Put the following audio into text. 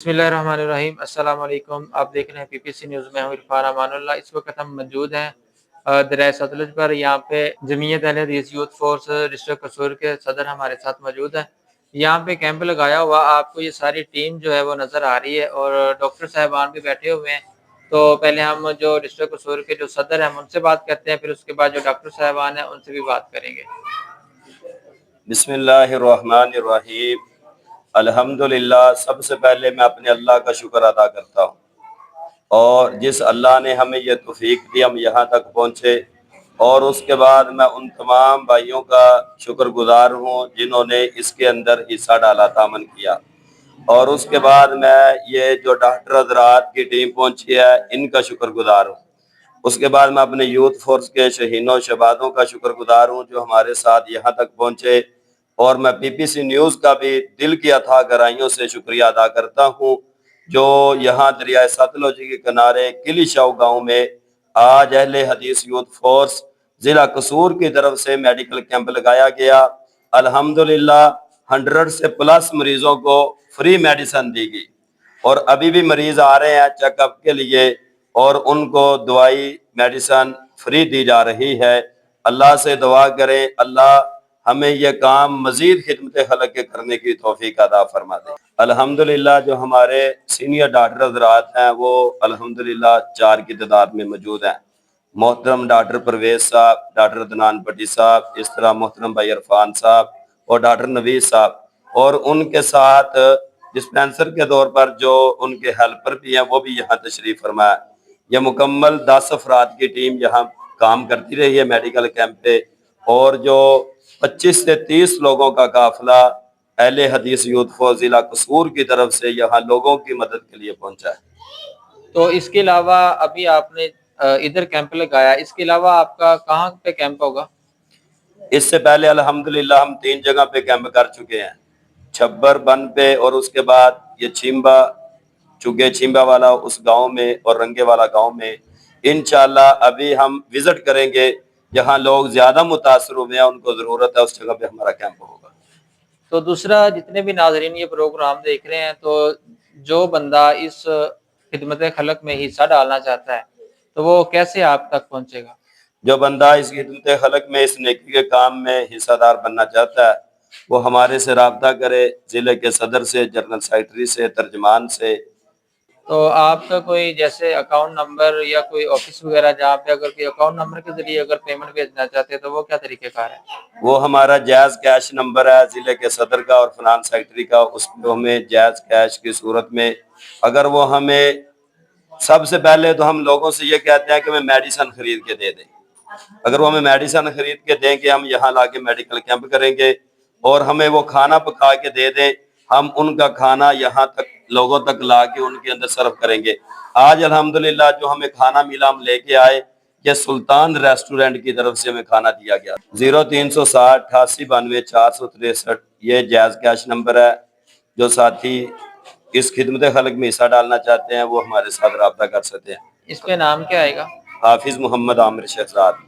बिस्मिल्लाहिर्रहमानिर्रहीम। अस्सलाम वालेकुम। आप देख रहे हैं पीपीसी न्यूज़ में हूँ इरफान अमानुल्लाह। इस वक्त हम मौजूद हैं दरिया सतलुज पर। यहाँ पे जमीयत अहले हदीस यूथ फोर्स डिस्ट्रिक्ट कसूर के सदर हमारे साथ मौजूद हैं। यहाँ पे कैंप लगाया हुआ, आपको ये सारी टीम जो है वो नज़र आ रही है और डॉक्टर साहबान भी बैठे हुए हैं। तो पहले हम जो डिस्ट्रिक्ट कसूर के जो सदर हैं उनसे बात करते हैं, फिर उसके बाद जो डॉक्टर साहबान हैं उनसे भी बात करेंगे। बिस्मिल्लाहिर्रहमानिर्रहीम। अल्हम्दुलिल्लाह। सबसे पहले मैं अपने अल्लाह का शुक्र अदा करता हूँ, और जिस अल्लाह ने हमें यह तौफीक दी हम यहाँ तक पहुँचे, और उसके बाद मैं उन तमाम भाइयों का शुक्रगुजार हूँ जिन्होंने इसके अंदर हिस्सा डाला, तामन किया। और उसके बाद मैं ये जो डॉक्टर हज़रात की टीम पहुँची है इनका शुक्रगुजार हूँ। उसके बाद मैं अपने यूथ फोर्स के शहीनों शहबादों का शुक्रगुजार हूँ जो हमारे साथ यहाँ तक पहुँचे, और मैं पीपीसी न्यूज़ का भी दिल की अथाह गहराइयों से शुक्रिया अदा करता हूँ जो यहाँ दरिया सतलुज के किनारे किली शाह गाँव में आज अहले हदीस यूथ फोर्स ज़िला कसूर की तरफ से मेडिकल कैंप लगाया गया। अल्हम्दुलिल्लाह 100 से प्लस मरीजों को फ्री मेडिसिन दी गई, और अभी भी मरीज आ रहे हैं चेकअप के लिए, और उनको दवाई मेडिसिन फ्री दी जा रही है। अल्लाह से दुआ करें अल्लाह हमें यह काम मजीद खिदमत खलक के करने की तौफीक अता फरमा दे। अल्हम्दुलिल्लाह जो हमारे सीनियर डॉक्टर हज़रात हैं वो अल्हम्दुलिल्लाह 4 की तादाद में मौजूद हैं। मोहतरम डॉक्टर परवेज साहब, डॉक्टर अदनान भट्टी साहब, इस तरह मोहतरम भाई इरफान साहब और डॉक्टर नवीद साहब, और उनके साथ डिस्पेंसर के तौर पर जो उनके हेल्पर भी हैं वो भी यहाँ तशरीफ फरमाया। यह मुकम्मल 10 अफराद की टीम यहाँ काम करती रही है मेडिकल कैंप पे, और जो 25 से 30 लोगों का काफिला अहले हदीस यूथ फोर्स जिला कसूर की तरफ से यहाँ लोगों की मदद के लिए पहुंचा है। तो इसके अलावा अभी आपने इधर कैंप लगाया, इसके अलावा आपका कहाँ पे कैंप होगा? इससे पहले अल्हम्दुलिल्लाह हम 3 जगह पे कैंप कर चुके हैं, छब्बर बन पे, और उसके बाद ये छिंबा चुगे छिंबा वाला उस गांव में, और रंगे वाला गांव में। इंशाल्लाह अभी हम विजिट करेंगे जहां लोग ज्यादा मुतासर हुए हैं, उनको जरूरत है, उस जगह पे हमारा कैंप होगा। तो दूसरा, जितने भी नाज़रीन ये प्रोग्राम देख रहे हैं, तो जो बंदा इस खिदमत खलक में हिस्सा डालना चाहता है तो वो कैसे आप तक पहुंचेगा? जो बंदा इस खिदमत खलक में, इस नेकी के काम में हिस्सादार बनना चाहता है वो हमारे से राब्ता करे, जिले के सदर से, जनरल सेक्रेटरी से, तर्जमान से। तो आपका कोई जैसे अकाउंट नंबर या कोई ऑफिस वगैरह जहाँ पे अगर कोई अकाउंट नंबर के जरिए अगर पेमेंट भेजना चाहते हैं तो वो क्या तरीक़ेकार है? वो हमारा जायज़ कैश नंबर है जिले के सदर का और फिनांस सेक्रेटरी का। उसको हमें जायज़ कैश की सूरत में, अगर वो हमें, सबसे पहले तो हम लोगों से ये कहते हैं कि हमें मेडिसिन खरीद के दे दें। अगर वो हमें मेडिसिन खरीद के दें कि हम यहाँ लाके मेडिकल कैंप करेंगे, और हमें वो खाना पका के दे दें, हम उनका खाना यहाँ तक लोगों तक ला के उनके अंदर सर्व करेंगे। आज अल्हम्दुलिल्लाह जो हमें खाना मिला, हम लेके आए, यह सुल्तान रेस्टोरेंट की तरफ से हमें खाना दिया गया। 0360 88 92 463 ये जायज़ कैश नंबर है। जो साथी इस खिदमत खलक में हिस्सा डालना चाहते हैं वो हमारे साथ रब्ता कर सकते हैं। इस पे नाम क्या आएगा? हाफिज मोहम्मद आमिर शहजाद।